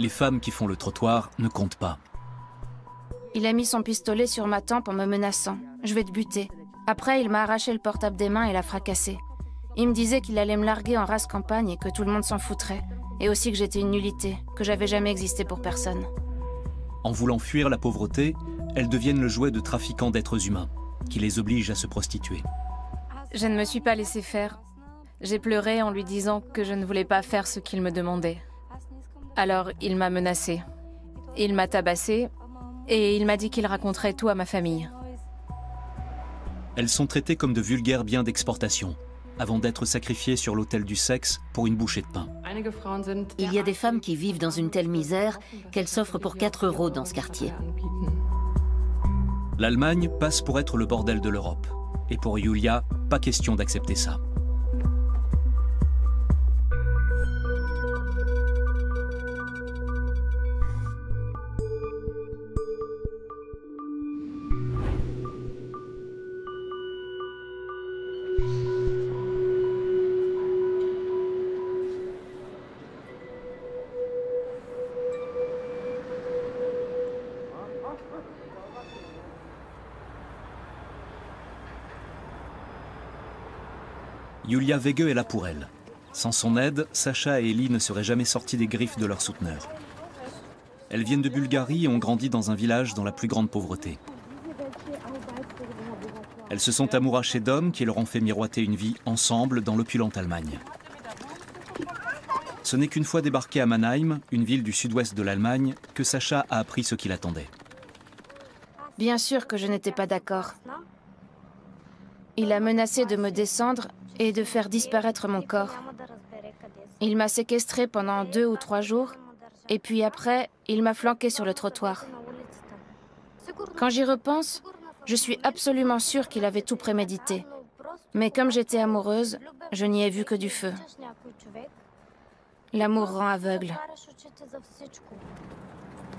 les femmes qui font le trottoir ne comptent pas. Il a mis son pistolet sur ma tempe en me menaçant. Je vais te buter. Après, il m'a arraché le portable des mains et l'a fracassé. Il me disait qu'il allait me larguer en race campagne et que tout le monde s'en foutrait. Et aussi que j'étais une nullité, que j'avais jamais existé pour personne. En voulant fuir la pauvreté, elles deviennent le jouet de trafiquants d'êtres humains, qui les obligent à se prostituer. Je ne me suis pas laissée faire. J'ai pleuré en lui disant que je ne voulais pas faire ce qu'il me demandait. Alors, il m'a menacée. Il m'a tabassée et il m'a dit qu'il raconterait tout à ma famille. Elles sont traitées comme de vulgaires biens d'exportation, avant d'être sacrifiées sur l'autel du sexe pour une bouchée de pain. Il y a des femmes qui vivent dans une telle misère qu'elles s'offrent pour 4 € dans ce quartier. L'Allemagne passe pour être le bordel de l'Europe. Et pour Julia, pas question d'accepter ça. Julia Wege est là pour elle. Sans son aide, Sacha et Ellie ne seraient jamais sortis des griffes de leurs souteneurs. Elles viennent de Bulgarie et ont grandi dans un village dans la plus grande pauvreté. Elles se sont amourachées d'hommes qui leur ont fait miroiter une vie ensemble dans l'opulente Allemagne. Ce n'est qu'une fois débarquée à Mannheim, une ville du sud-ouest de l'Allemagne, que Sacha a appris ce qui l'attendait. Bien sûr que je n'étais pas d'accord. Il a menacé de me descendre et de faire disparaître mon corps. Il m'a séquestrée pendant 2 ou 3 jours, et puis après, il m'a flanquée sur le trottoir. Quand j'y repense, je suis absolument sûre qu'il avait tout prémédité. Mais comme j'étais amoureuse, je n'y ai vu que du feu. L'amour rend aveugle.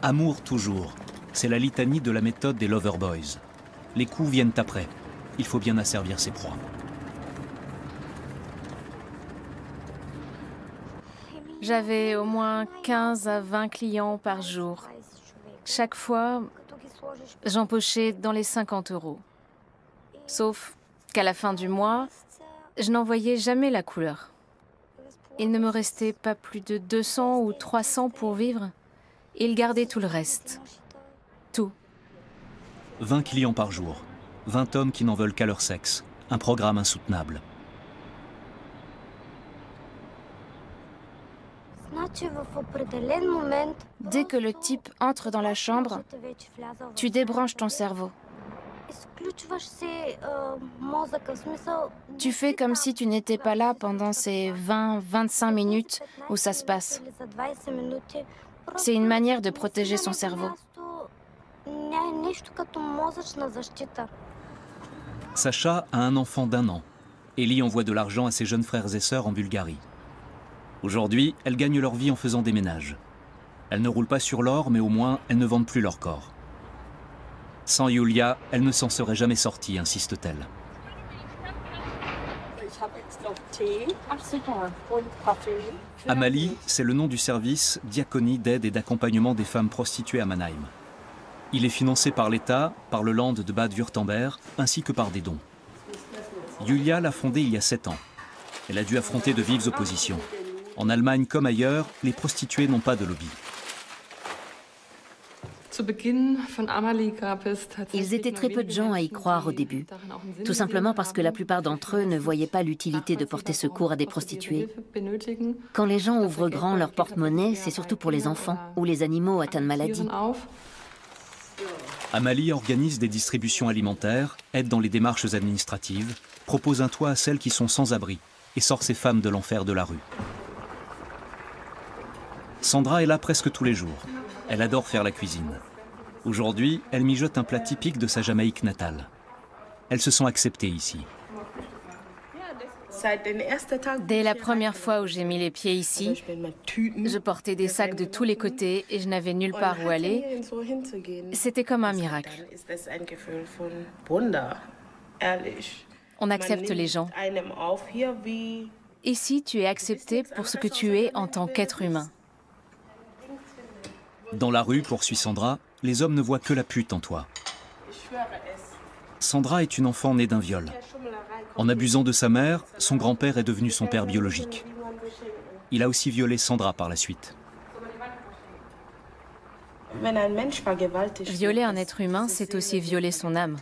Amour toujours. C'est la litanie de la méthode des lover boys. Les coups viennent après. Il faut bien asservir ses proies. J'avais au moins 15 à 20 clients par jour. Chaque fois, j'empochais dans les 50 €. Sauf qu'à la fin du mois, je n'en voyais jamais la couleur. Il ne me restait pas plus de 200 ou 300 pour vivre. Il gardait tout le reste. Tout. 20 clients par jour. 20 hommes qui n'en veulent qu'à leur sexe. Un programme insoutenable. Dès que le type entre dans la chambre, tu débranches ton cerveau. Tu fais comme si tu n'étais pas là pendant ces 20-25 minutes où ça se passe. C'est une manière de protéger son cerveau. Sacha a un enfant d'1 an. Ellie envoie de l'argent à ses jeunes frères et sœurs en Bulgarie. Aujourd'hui, elles gagnent leur vie en faisant des ménages. Elles ne roulent pas sur l'or, mais au moins, elles ne vendent plus leur corps. Sans Julia, elles ne s'en seraient jamais sorties, insiste-t-elle. Amalie, c'est le nom du service diaconie d'aide et d'accompagnement des femmes prostituées à Mannheim. Il est financé par l'État, par le Land de Bade-Württemberg, ainsi que par des dons. Julia l'a fondé il y a 7 ans. Elle a dû affronter de vives oppositions. En Allemagne comme ailleurs, les prostituées n'ont pas de lobby. Ils étaient très peu de gens à y croire au début, tout simplement parce que la plupart d'entre eux ne voyaient pas l'utilité de porter secours à des prostituées. Quand les gens ouvrent grand leur porte-monnaie, c'est surtout pour les enfants ou les animaux atteints de maladies. Amalie organise des distributions alimentaires, aide dans les démarches administratives, propose un toit à celles qui sont sans abri et sort ces femmes de l'enfer de la rue. Sandra est là presque tous les jours. Elle adore faire la cuisine. Aujourd'hui, elle mijote un plat typique de sa Jamaïque natale. Elles se sont acceptées ici. Dès la première fois où j'ai mis les pieds ici, je portais des sacs de tous les côtés et je n'avais nulle part où aller. C'était comme un miracle. On accepte les gens. Ici, tu es accepté pour ce que tu es en tant qu'être humain. Dans la rue, poursuit Sandra, les hommes ne voient que la pute en toi. Sandra est une enfant née d'un viol. En abusant de sa mère, son grand-père est devenu son père biologique. Il a aussi violé Sandra par la suite. Violer un être humain, c'est aussi violer son âme.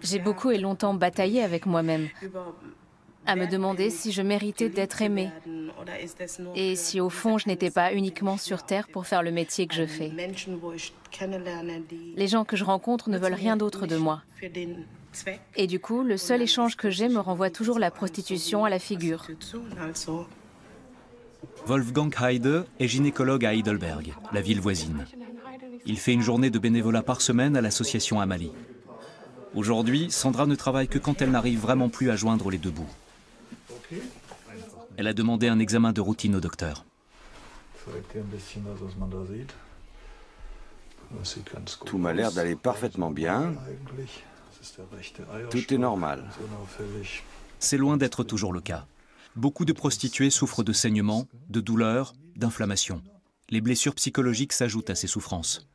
J'ai beaucoup et longtemps bataillé avec moi-même, à me demander si je méritais d'être aimée et si au fond je n'étais pas uniquement sur Terre pour faire le métier que je fais. Les gens que je rencontre ne veulent rien d'autre de moi. Et du coup, le seul échange que j'ai me renvoie toujours la prostitution à la figure. Wolfgang Heide est gynécologue à Heidelberg, la ville voisine. Il fait une journée de bénévolat par semaine à l'association Amalie. Aujourd'hui, Sandra ne travaille que quand elle n'arrive vraiment plus à joindre les deux bouts. Elle a demandé un examen de routine au docteur. Tout m'a l'air d'aller parfaitement bien. Tout est normal. C'est loin d'être toujours le cas. Beaucoup de prostituées souffrent de saignements, de douleurs, d'inflammations. Les blessures psychologiques s'ajoutent à ces souffrances.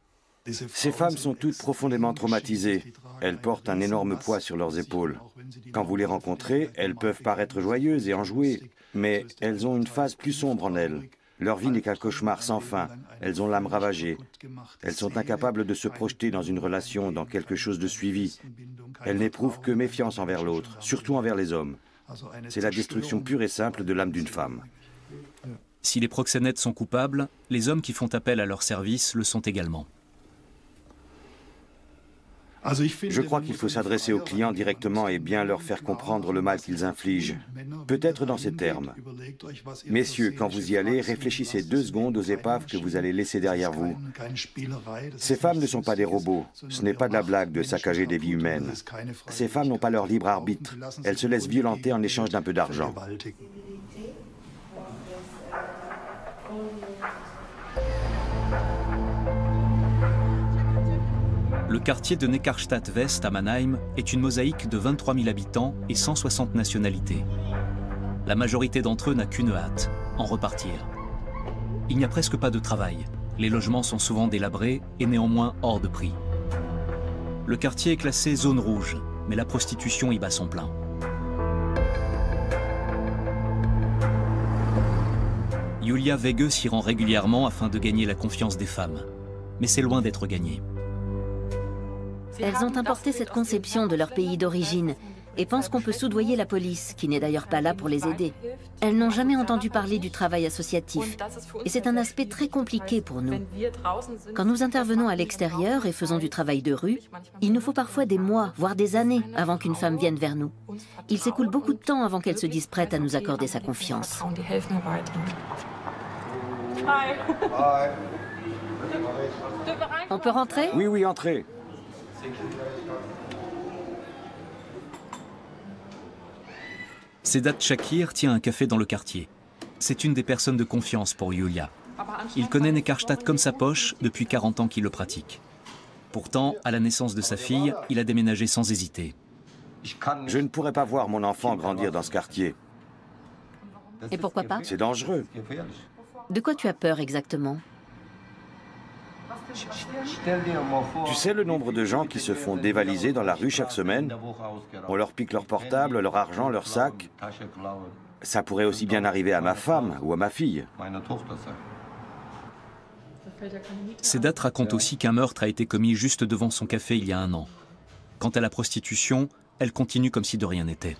Ces femmes sont toutes profondément traumatisées. Elles portent un énorme poids sur leurs épaules. Quand vous les rencontrez, elles peuvent paraître joyeuses et enjouées, mais elles ont une phase plus sombre en elles. Leur vie n'est qu'un cauchemar sans fin. Elles ont l'âme ravagée. Elles sont incapables de se projeter dans une relation, dans quelque chose de suivi. Elles n'éprouvent que méfiance envers l'autre, surtout envers les hommes. C'est la destruction pure et simple de l'âme d'une femme. Si les proxénètes sont coupables, les hommes qui font appel à leur service le sont également. Je crois qu'il faut s'adresser aux clients directement et bien leur faire comprendre le mal qu'ils infligent. Peut-être dans ces termes. Messieurs, quand vous y allez, réfléchissez 2 secondes aux épaves que vous allez laisser derrière vous. Ces femmes ne sont pas des robots. Ce n'est pas de la blague de saccager des vies humaines. Ces femmes n'ont pas leur libre arbitre. Elles se laissent violenter en échange d'un peu d'argent. Le quartier de Neckarstadt-West à Mannheim est une mosaïque de 23 000 habitants et 160 nationalités. La majorité d'entre eux n'a qu'une hâte, en repartir. Il n'y a presque pas de travail. Les logements sont souvent délabrés et néanmoins hors de prix. Le quartier est classé zone rouge, mais la prostitution y bat son plein. Julia Wege s'y rend régulièrement afin de gagner la confiance des femmes. Mais c'est loin d'être gagné. Elles ont importé cette conception de leur pays d'origine et pensent qu'on peut soudoyer la police, qui n'est d'ailleurs pas là pour les aider. Elles n'ont jamais entendu parler du travail associatif. Et c'est un aspect très compliqué pour nous. Quand nous intervenons à l'extérieur et faisons du travail de rue, il nous faut parfois des mois, voire des années, avant qu'une femme vienne vers nous. Il s'écoule beaucoup de temps avant qu'elle se dise prête à nous accorder sa confiance. On peut rentrer ? Oui, oui, entrez. Sedat Shakir tient un café dans le quartier. C'est une des personnes de confiance pour Julia. Il connaît Neckarstadt comme sa poche depuis 40 ans qu'il le pratique. Pourtant, à la naissance de sa fille, il a déménagé sans hésiter. Je ne pourrais pas voir mon enfant grandir dans ce quartier. Et pourquoi pas ? C'est dangereux. De quoi tu as peur exactement ? Tu sais le nombre de gens qui se font dévaliser dans la rue chaque semaine? On leur pique leur portable, leur argent, leur sac. Ça pourrait aussi bien arriver à ma femme ou à ma fille. Sedat raconte aussi qu'un meurtre a été commis juste devant son café il y a 1 an. Quant à la prostitution, elle continue comme si de rien n'était.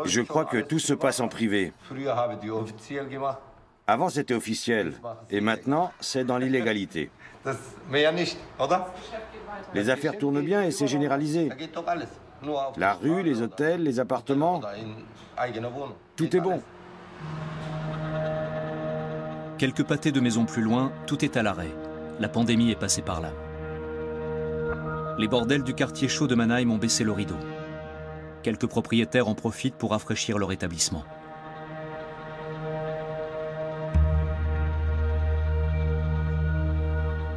Je crois que tout se passe en privé. Avant, c'était officiel. Et maintenant, c'est dans l'illégalité. Les affaires tournent bien et c'est généralisé. La rue, les hôtels, les appartements, tout est bon. Quelques pâtés de maisons plus loin, tout est à l'arrêt. La pandémie est passée par là. Les bordels du quartier chaud de Mannheim ont baissé le rideau. Quelques propriétaires en profitent pour rafraîchir leur établissement.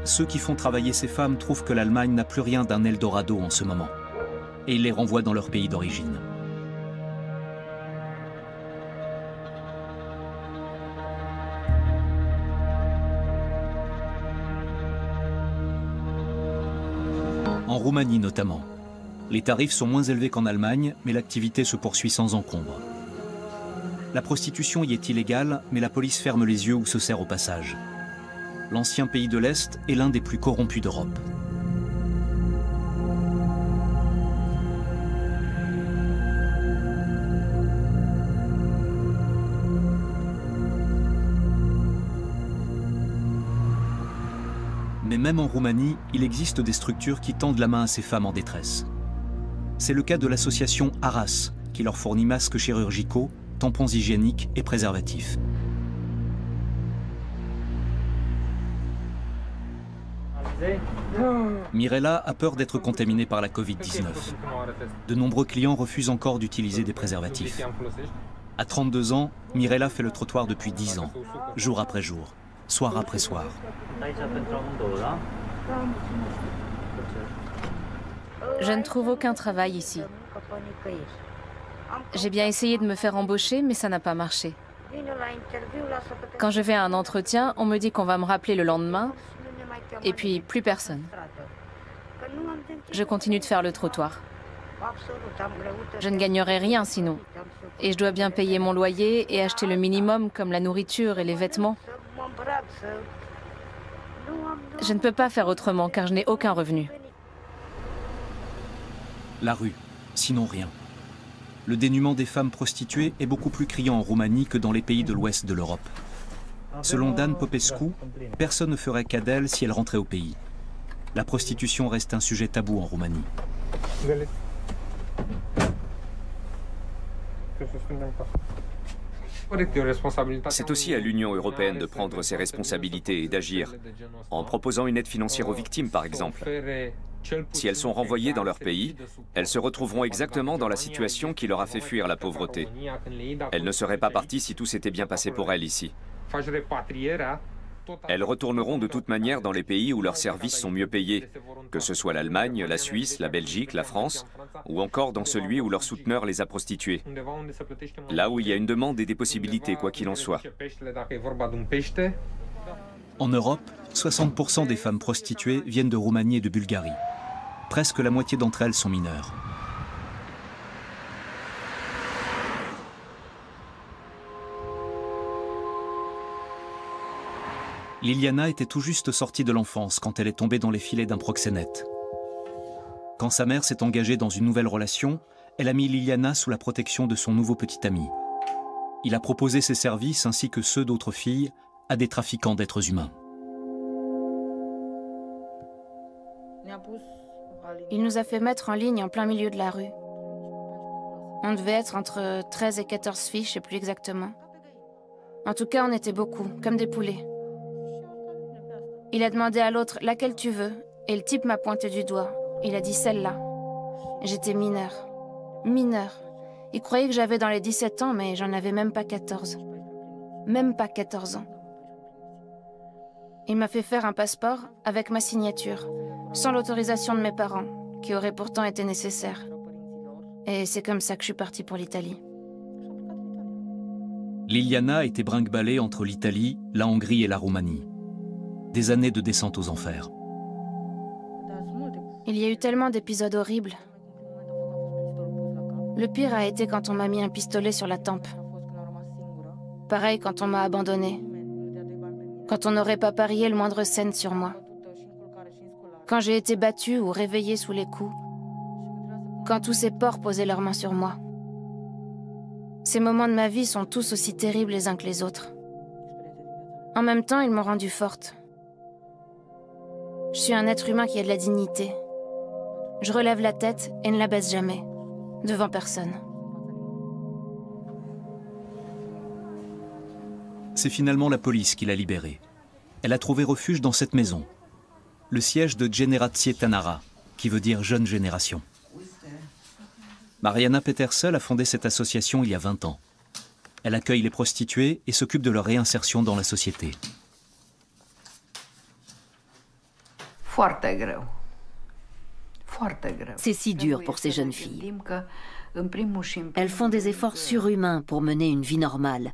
Ceux qui font travailler ces femmes trouvent que l'Allemagne n'a plus rien d'un Eldorado en ce moment. Et ils les renvoient dans leur pays d'origine. En Roumanie notamment. Les tarifs sont moins élevés qu'en Allemagne, mais l'activité se poursuit sans encombre. La prostitution y est illégale, mais la police ferme les yeux ou se sert au passage. L'ancien pays de l'Est est l'un des plus corrompus d'Europe. Mais même en Roumanie, il existe des structures qui tendent la main à ces femmes en détresse. C'est le cas de l'association Aras, qui leur fournit masques chirurgicaux, tampons hygiéniques et préservatifs. Mirella a peur d'être contaminée par la Covid-19. De nombreux clients refusent encore d'utiliser des préservatifs. À 32 ans, Mirella fait le trottoir depuis 10 ans, jour après jour, soir après soir. Je ne trouve aucun travail ici. J'ai bien essayé de me faire embaucher, mais ça n'a pas marché. Quand je vais à un entretien, on me dit qu'on va me rappeler le lendemain, et puis plus personne. Je continue de faire le trottoir. Je ne gagnerai rien sinon. Et je dois bien payer mon loyer et acheter le minimum comme la nourriture et les vêtements. Je ne peux pas faire autrement car je n'ai aucun revenu. La rue, sinon rien. Le dénuement des femmes prostituées est beaucoup plus criant en Roumanie que dans les pays de l'ouest de l'Europe. Selon Dan Popescu, personne ne ferait cas d'elle si elle rentrait au pays. La prostitution reste un sujet tabou en Roumanie. C'est aussi à l'Union européenne de prendre ses responsabilités et d'agir, en proposant une aide financière aux victimes, par exemple. Si elles sont renvoyées dans leur pays, elles se retrouveront exactement dans la situation qui leur a fait fuir la pauvreté. Elles ne seraient pas parties si tout s'était bien passé pour elles ici. Elles retourneront de toute manière dans les pays où leurs services sont mieux payés, que ce soit l'Allemagne, la Suisse, la Belgique, la France, ou encore dans celui où leur souteneur les a prostituées. Là où il y a une demande et des possibilités, quoi qu'il en soit. En Europe, 60% des femmes prostituées viennent de Roumanie et de Bulgarie. Presque la moitié d'entre elles sont mineures. Liliana était tout juste sortie de l'enfance quand elle est tombée dans les filets d'un proxénète. Quand sa mère s'est engagée dans une nouvelle relation, elle a mis Liliana sous la protection de son nouveau petit ami. Il a proposé ses services ainsi que ceux d'autres filles à des trafiquants d'êtres humains. Il nous a fait mettre en ligne en plein milieu de la rue. On devait être entre 13 et 14 filles, je ne sais plus exactement. En tout cas, on était beaucoup, comme des poulets. Il a demandé à l'autre laquelle tu veux, et le type m'a pointé du doigt. Il a dit celle-là. J'étais mineure. Mineure. Il croyait que j'avais dans les 17 ans, mais j'en avais même pas 14. Même pas 14 ans. Il m'a fait faire un passeport avec ma signature, sans l'autorisation de mes parents, qui aurait pourtant été nécessaire. Et c'est comme ça que je suis partie pour l'Italie. Liliana a été brinque-ballée entre l'Italie, la Hongrie et la Roumanie. Des années de descente aux enfers. Il y a eu tellement d'épisodes horribles. Le pire a été quand on m'a mis un pistolet sur la tempe. Pareil quand on m'a abandonnée. Quand on n'aurait pas parié le moindre cent sur moi. Quand j'ai été battue ou réveillée sous les coups. Quand tous ces porcs posaient leurs mains sur moi. Ces moments de ma vie sont tous aussi terribles les uns que les autres. En même temps, ils m'ont rendue forte. Je suis un être humain qui a de la dignité. Je relève la tête et ne la baisse jamais, devant personne. C'est finalement la police qui l'a libérée. Elle a trouvé refuge dans cette maison, le siège de Generație Tânără, qui veut dire jeune génération. Mariana Petersel a fondé cette association il y a 20 ans. Elle accueille les prostituées et s'occupe de leur réinsertion dans la société. C'est si dur pour ces jeunes filles. Elles font des efforts surhumains pour mener une vie normale.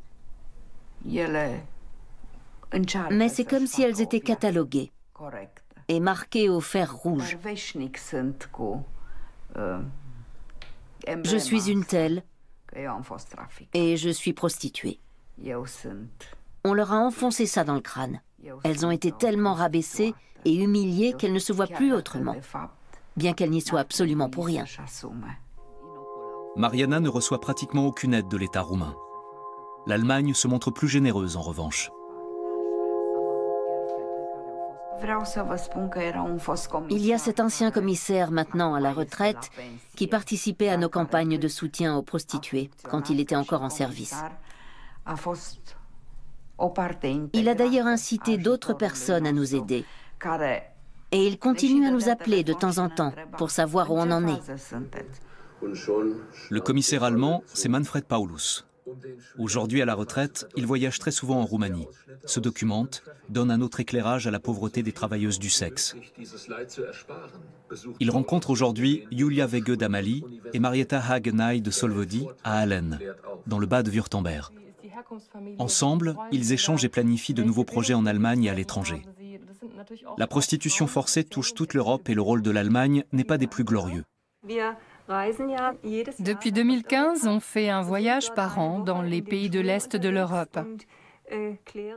Mais c'est comme si elles étaient cataloguées. est marquée au fer rouge. Je suis une telle et je suis prostituée. On leur a enfoncé ça dans le crâne. Elles ont été tellement rabaissées et humiliées qu'elles ne se voient plus autrement, bien qu'elles n'y soient absolument pour rien. Mariana ne reçoit pratiquement aucune aide de l'État roumain. L'Allemagne se montre plus généreuse en revanche. Il y a cet ancien commissaire maintenant à la retraite qui participait à nos campagnes de soutien aux prostituées quand il était encore en service. Il a d'ailleurs incité d'autres personnes à nous aider. Et il continue à nous appeler de temps en temps pour savoir où on en est. Le commissaire allemand, c'est Manfred Paulus. Aujourd'hui à la retraite, il voyage très souvent en Roumanie, se documente, donne un autre éclairage à la pauvreté des travailleuses du sexe. Il rencontre aujourd'hui Julia Wege d'Amali et Marietta Hagenay de Solvodi à Hallen, dans le Bade-Württemberg. Ensemble, ils échangent et planifient de nouveaux projets en Allemagne et à l'étranger. La prostitution forcée touche toute l'Europe et le rôle de l'Allemagne n'est pas des plus glorieux. Depuis 2015, on fait un voyage par an dans les pays de l'Est de l'Europe.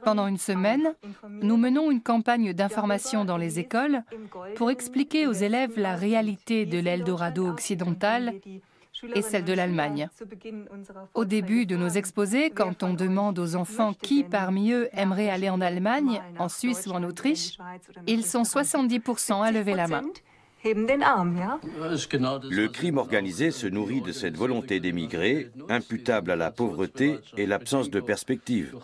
Pendant une semaine, nous menons une campagne d'information dans les écoles pour expliquer aux élèves la réalité de l'Eldorado occidental et celle de l'Allemagne. Au début de nos exposés, quand on demande aux enfants qui parmi eux aimerait aller en Allemagne, en Suisse ou en Autriche, ils sont 70% à lever la main. Le crime organisé se nourrit de cette volonté d'émigrer, imputable à la pauvreté et l'absence de perspective.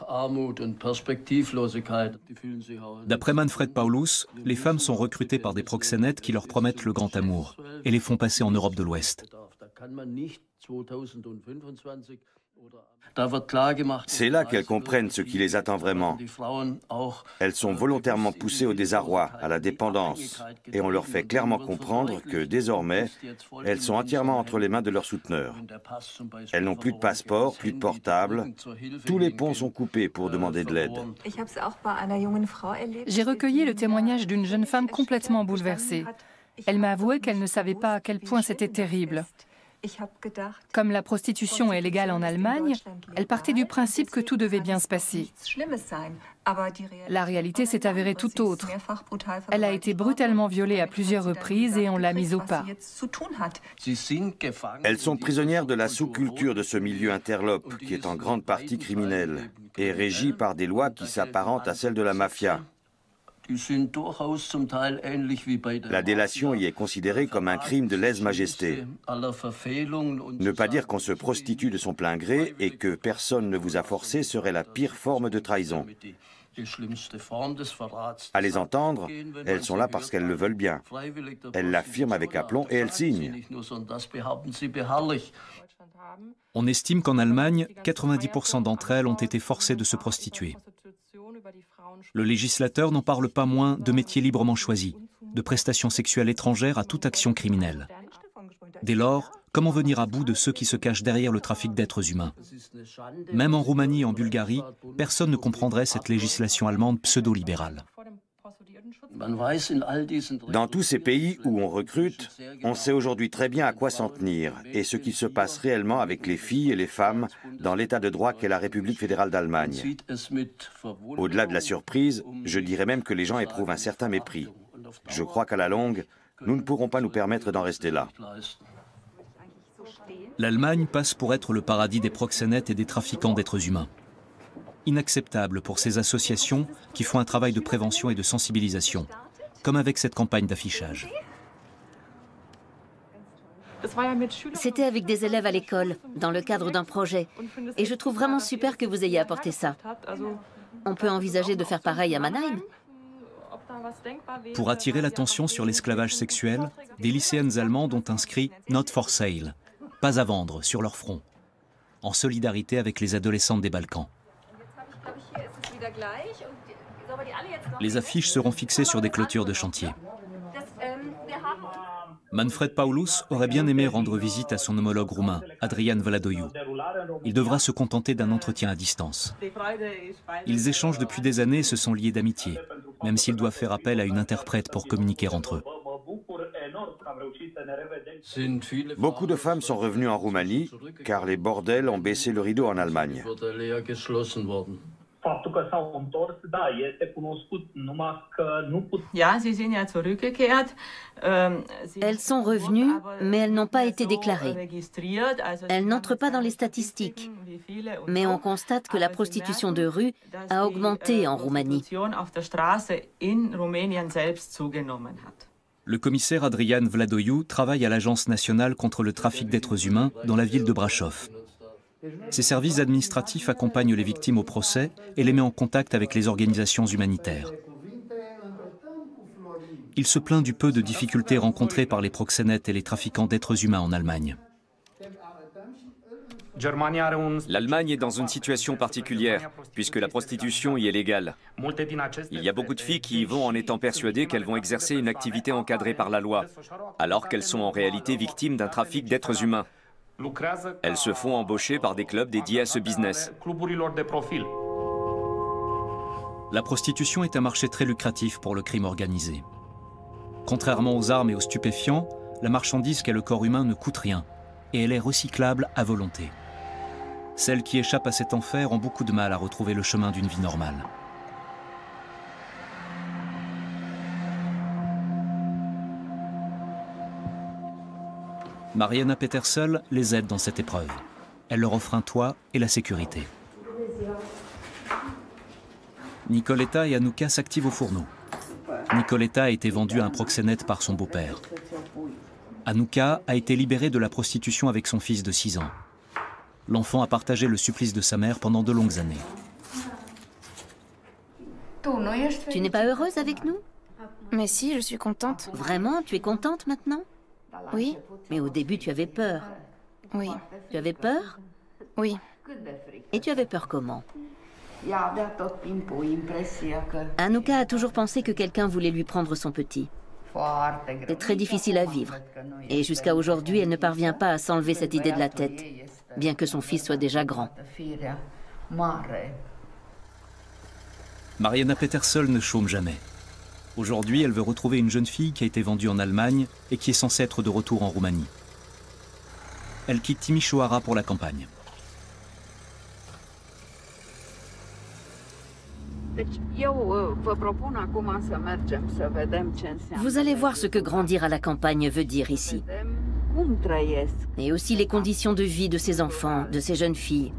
D'après Manfred Paulus, les femmes sont recrutées par des proxénètes qui leur promettent le grand amour et les font passer en Europe de l'Ouest. C'est là qu'elles comprennent ce qui les attend vraiment. Elles sont volontairement poussées au désarroi, à la dépendance, et on leur fait clairement comprendre que désormais, elles sont entièrement entre les mains de leurs souteneurs. Elles n'ont plus de passeport, plus de portable. Tous les ponts sont coupés pour demander de l'aide. J'ai recueilli le témoignage d'une jeune femme complètement bouleversée. Elle m'a avoué qu'elle ne savait pas à quel point c'était terrible. Comme la prostitution est légale en Allemagne, elle partait du principe que tout devait bien se passer. La réalité s'est avérée tout autre. Elle a été brutalement violée à plusieurs reprises et on l'a mise au pas. Elles sont prisonnières de la sous-culture de ce milieu interlope, qui est en grande partie criminel, et régi par des lois qui s'apparentent à celles de la mafia. La délation y est considérée comme un crime de lèse-majesté. Ne pas dire qu'on se prostitue de son plein gré et que personne ne vous a forcé serait la pire forme de trahison. À les entendre, elles sont là parce qu'elles le veulent bien. Elles l'affirment avec aplomb et elles signent. On estime qu'en Allemagne, 90% d'entre elles ont été forcées de se prostituer. Le législateur n'en parle pas moins de métiers librement choisis, de prestations sexuelles étrangères à toute action criminelle. Dès lors, comment venir à bout de ceux qui se cachent derrière le trafic d'êtres humains? Même en Roumanie et en Bulgarie, personne ne comprendrait cette législation allemande pseudo-libérale. Dans tous ces pays où on recrute, on sait aujourd'hui très bien à quoi s'en tenir et ce qui se passe réellement avec les filles et les femmes dans l'état de droit qu'est la République fédérale d'Allemagne. Au-delà de la surprise, je dirais même que les gens éprouvent un certain mépris. Je crois qu'à la longue, nous ne pourrons pas nous permettre d'en rester là. L'Allemagne passe pour être le paradis des proxénètes et des trafiquants d'êtres humains. Inacceptable pour ces associations qui font un travail de prévention et de sensibilisation, comme avec cette campagne d'affichage. C'était avec des élèves à l'école, dans le cadre d'un projet. Et je trouve vraiment super que vous ayez apporté ça. On peut envisager de faire pareil à Mannheim? Pour attirer l'attention sur l'esclavage sexuel, des lycéennes allemandes ont inscrit « Not for sale », pas à vendre, sur leur front, en solidarité avec les adolescentes des Balkans. Les affiches seront fixées sur des clôtures de chantier. Manfred Paulus aurait bien aimé rendre visite à son homologue roumain, Adrian Vladoiu. Il devra se contenter d'un entretien à distance. Ils échangent depuis des années et se sont liés d'amitié. même s'ils doivent faire appel à une interprète pour communiquer entre eux. Beaucoup de femmes sont revenues en Roumanie car les bordels ont baissé le rideau en Allemagne. Elles sont revenues, mais elles n'ont pas été déclarées. Elles n'entrent pas dans les statistiques. Mais on constate que la prostitution de rue a augmenté en Roumanie. Le commissaire Adrian Vladoiu travaille à l'Agence nationale contre le trafic d'êtres humains dans la ville de Brașov. Ses services administratifs accompagnent les victimes au procès et les met en contact avec les organisations humanitaires. Il se plaint du peu de difficultés rencontrées par les proxénètes et les trafiquants d'êtres humains en Allemagne. L'Allemagne est dans une situation particulière, puisque la prostitution y est légale. Il y a beaucoup de filles qui y vont en étant persuadées qu'elles vont exercer une activité encadrée par la loi, alors qu'elles sont en réalité victimes d'un trafic d'êtres humains. Elles se font embaucher par des clubs dédiés à ce business. La prostitution est un marché très lucratif pour le crime organisé. Contrairement aux armes et aux stupéfiants, la marchandise qu'est le corps humain ne coûte rien, et elle est recyclable à volonté. Celles qui échappent à cet enfer ont beaucoup de mal à retrouver le chemin d'une vie normale. Mariana Petersel les aide dans cette épreuve. Elle leur offre un toit et la sécurité. Nicoletta et Anouka s'activent au fourneau. Nicoletta a été vendue à un proxénète par son beau-père. Anouka a été libérée de la prostitution avec son fils de 6 ans. L'enfant a partagé le supplice de sa mère pendant de longues années. Tu n'es pas heureuse avec nous? Mais si, je suis contente. Vraiment? Tu es contente maintenant? Oui, Mais au début, tu avais peur. oui, Tu avais peur? oui. Et tu avais peur comment? Anouka a toujours pensé que quelqu'un voulait lui prendre son petit. C'est très difficile à vivre. Et jusqu'à aujourd'hui, elle ne parvient pas à s'enlever cette idée de la tête, bien que son fils soit déjà grand. Mariana Petersel ne chôme jamais. Aujourd'hui, elle veut retrouver une jeune fille qui a été vendue en Allemagne et qui est censée être de retour en Roumanie. Elle quitte Timișoara pour la campagne. Vous allez voir ce que grandir à la campagne veut dire ici. Et aussi les conditions de vie de ces enfants, de ces jeunes filles.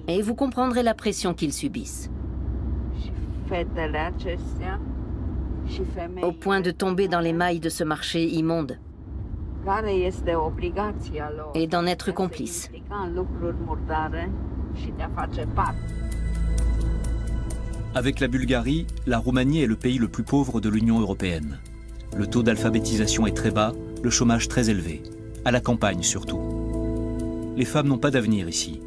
Et vous comprendrez la pression qu'ils subissent. Au point de tomber dans les mailles de ce marché immonde. Et d'en être complices. Avec la Bulgarie, la Roumanie est le pays le plus pauvre de l'Union européenne. Le taux d'alphabétisation est très bas, le chômage très élevé. À la campagne surtout. Les femmes n'ont pas d'avenir ici.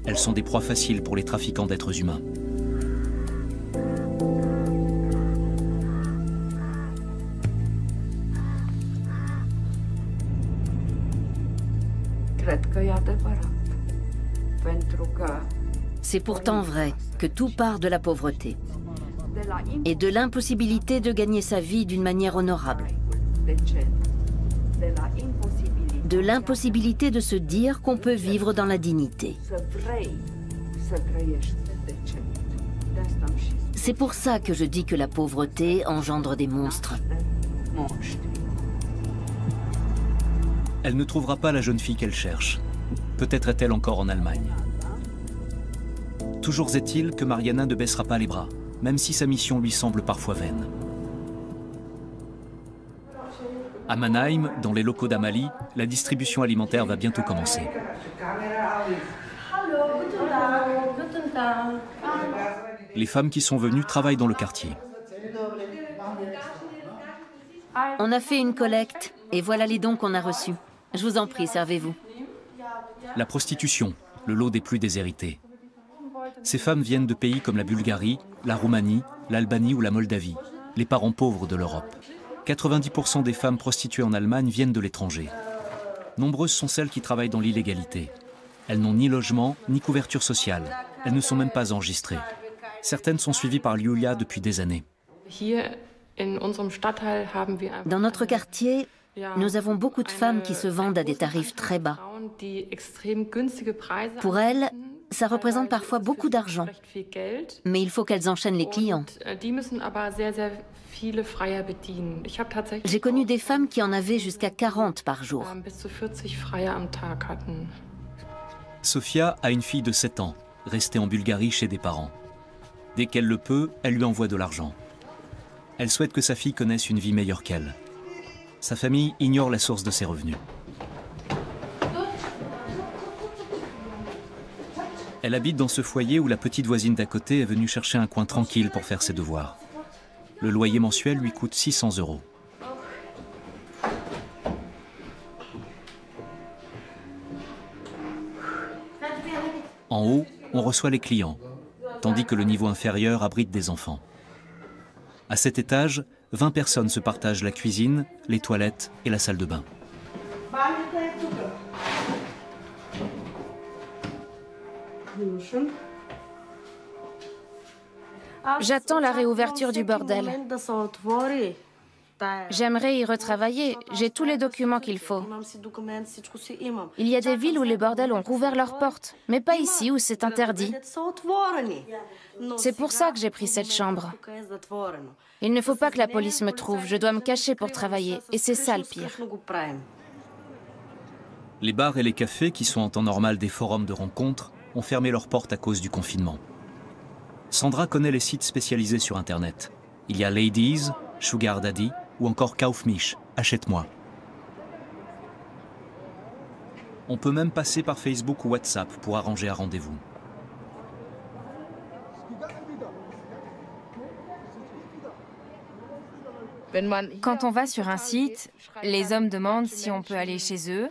Elles sont des proies faciles pour les trafiquants d'êtres humains. C'est pourtant vrai que tout part de la pauvreté et de l'impossibilité de gagner sa vie d'une manière honorable. De l'impossibilité de se dire qu'on peut vivre dans la dignité. C'est pour ça que je dis que la pauvreté engendre des monstres. Elle ne trouvera pas la jeune fille qu'elle cherche. Peut-être est-elle encore en Allemagne. Toujours est-il que Mariana ne baissera pas les bras, même si sa mission lui semble parfois vaine. À Mannheim, dans les locaux d'Amalie, la distribution alimentaire va bientôt commencer. Les femmes qui sont venues travaillent dans le quartier. On a fait une collecte et voilà les dons qu'on a reçus. Je vous en prie, servez-vous. La prostitution, le lot des plus déshérités. Ces femmes viennent de pays comme la Bulgarie, la Roumanie, l'Albanie ou la Moldavie, les parents pauvres de l'Europe. 90% des femmes prostituées en Allemagne viennent de l'étranger. Nombreuses sont celles qui travaillent dans l'illégalité. Elles n'ont ni logement, ni couverture sociale. Elles ne sont même pas enregistrées. Certaines sont suivies par Julia depuis des années. Dans notre quartier, nous avons beaucoup de femmes qui se vendent à des tarifs très bas. Pour elles, ça représente parfois beaucoup d'argent, mais il faut qu'elles enchaînent les clients. J'ai connu des femmes qui en avaient jusqu'à 40 par jour. Sofia a une fille de 7 ans, restée en Bulgarie chez des parents. Dès qu'elle le peut, elle lui envoie de l'argent. Elle souhaite que sa fille connaisse une vie meilleure qu'elle. Sa famille ignore la source de ses revenus. Elle habite dans ce foyer où la petite voisine d'à côté est venue chercher un coin tranquille pour faire ses devoirs. Le loyer mensuel lui coûte 600 €. En haut, on reçoit les clients, tandis que le niveau inférieur abrite des enfants. À cet étage, 20 personnes se partagent la cuisine, les toilettes et la salle de bain. J'attends la réouverture du bordel. J'aimerais y retravailler. J'ai tous les documents qu'il faut. Il y a des villes où les bordels ont rouvert leurs portes, mais pas ici où c'est interdit. C'est pour ça que j'ai pris cette chambre. Il ne faut pas que la police me trouve. Je dois me cacher pour travailler. Et c'est ça le pire. Les bars et les cafés, qui sont en temps normal des forums de rencontres, ont fermé leurs portes à cause du confinement. Sandra connaît les sites spécialisés sur Internet. Il y a Ladies, Sugar Daddy ou encore Kaufmisch, achète-moi. On peut même passer par Facebook ou WhatsApp pour arranger un rendez-vous. Quand on va sur un site, les hommes demandent si on peut aller chez eux,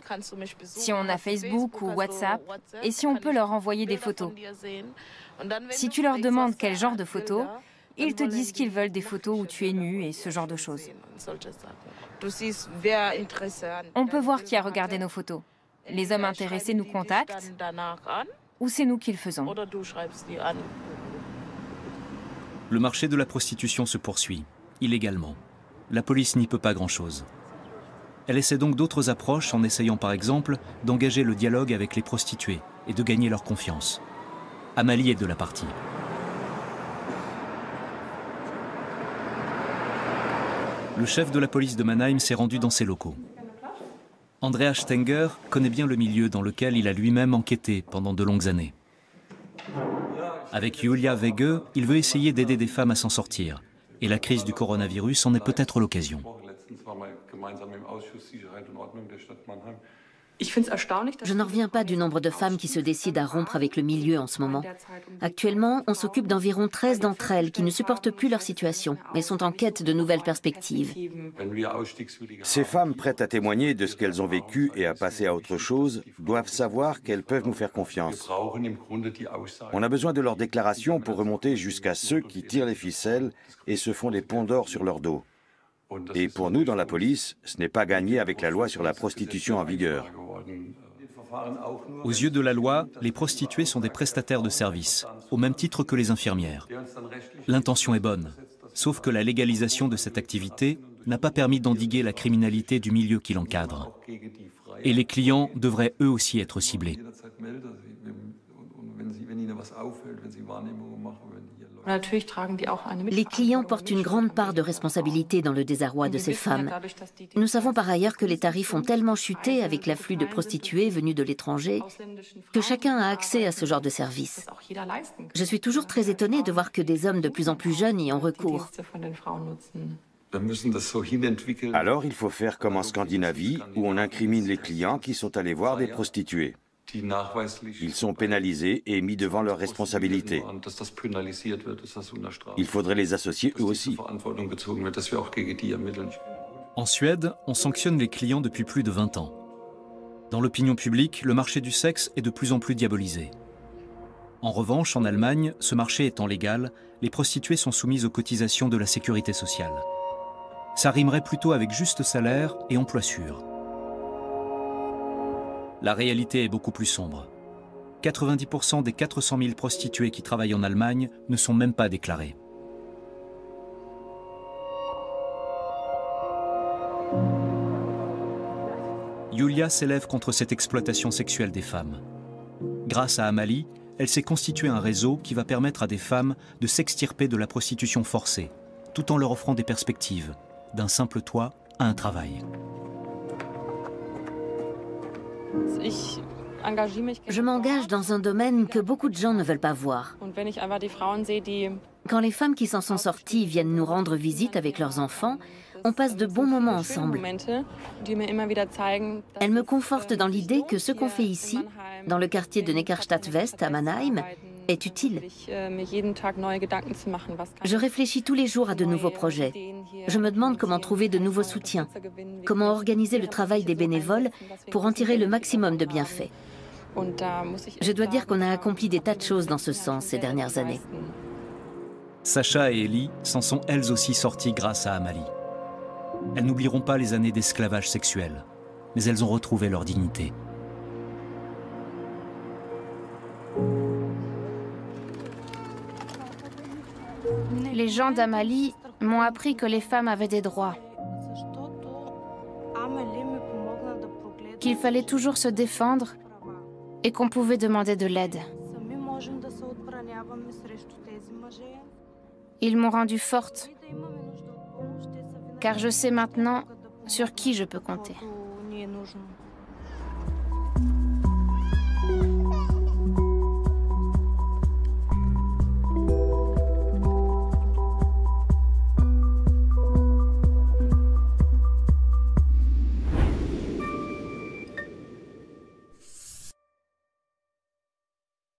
si on a Facebook ou WhatsApp, et si on peut leur envoyer des photos. Si tu leur demandes quel genre de photos, ils te disent qu'ils veulent des photos où tu es nu et ce genre de choses. On peut voir qui a regardé nos photos. Les hommes intéressés nous contactent, ou c'est nous qui le faisons. Le marché de la prostitution se poursuit, illégalement. La police n'y peut pas grand-chose. Elle essaie donc d'autres approches en essayant par exemple d'engager le dialogue avec les prostituées et de gagner leur confiance. Amalie est de la partie. Le chef de la police de Mannheim s'est rendu dans ses locaux. Andreas Stenger connaît bien le milieu dans lequel il a lui-même enquêté pendant de longues années. Avec Julia Wege, il veut essayer d'aider des femmes à s'en sortir. Et la crise du coronavirus en est peut-être l'occasion. Je n'en reviens pas du nombre de femmes qui se décident à rompre avec le milieu en ce moment. Actuellement, on s'occupe d'environ 13 d'entre elles qui ne supportent plus leur situation et sont en quête de nouvelles perspectives. Ces femmes prêtes à témoigner de ce qu'elles ont vécu et à passer à autre chose doivent savoir qu'elles peuvent nous faire confiance. On a besoin de leurs déclarations pour remonter jusqu'à ceux qui tirent les ficelles et se font des ponts d'or sur leur dos. Et pour nous, dans la police, ce n'est pas gagné avec la loi sur la prostitution en vigueur. Aux yeux de la loi, les prostituées sont des prestataires de services, au même titre que les infirmières. L'intention est bonne, sauf que la légalisation de cette activité n'a pas permis d'endiguer la criminalité du milieu qui l'encadre. Et les clients devraient eux aussi être ciblés. Les clients portent une grande part de responsabilité dans le désarroi de ces femmes. Nous savons par ailleurs que les tarifs ont tellement chuté avec l'afflux de prostituées venues de l'étranger que chacun a accès à ce genre de service. Je suis toujours très étonnée de voir que des hommes de plus en plus jeunes y ont recours. Alors il faut faire comme en Scandinavie, où on incrimine les clients qui sont allés voir des prostituées. Ils sont pénalisés et mis devant leurs responsabilités. Il faudrait les associer eux aussi. En Suède, on sanctionne les clients depuis plus de 20 ans. Dans l'opinion publique, le marché du sexe est de plus en plus diabolisé. En revanche, en Allemagne, ce marché étant légal, les prostituées sont soumises aux cotisations de la sécurité sociale. Ça rimerait plutôt avec juste salaire et emploi sûr. La réalité est beaucoup plus sombre. 90% des 400 000 prostituées qui travaillent en Allemagne ne sont même pas déclarées. Julia s'élève contre cette exploitation sexuelle des femmes. Grâce à Amalie, elle s'est constitué un réseau qui va permettre à des femmes de s'extirper de la prostitution forcée, tout en leur offrant des perspectives, d'un simple toit à un travail. Je m'engage dans un domaine que beaucoup de gens ne veulent pas voir. Quand les femmes qui s'en sont sorties viennent nous rendre visite avec leurs enfants, on passe de bons moments ensemble. Elles me confortent dans l'idée que ce qu'on fait ici, dans le quartier de Neckarstadt-West à Mannheim, est utile. Je réfléchis tous les jours à de nouveaux projets. Je me demande comment trouver de nouveaux soutiens, comment organiser le travail des bénévoles pour en tirer le maximum de bienfaits. Je dois dire qu'on a accompli des tas de choses dans ce sens ces dernières années. Sacha et Ellie s'en sont elles aussi sorties grâce à Amalie. Elles n'oublieront pas les années d'esclavage sexuel, mais elles ont retrouvé leur dignité. Les gens d'Amalie m'ont appris que les femmes avaient des droits, qu'il fallait toujours se défendre et qu'on pouvait demander de l'aide. Ils m'ont rendue forte, car je sais maintenant sur qui je peux compter.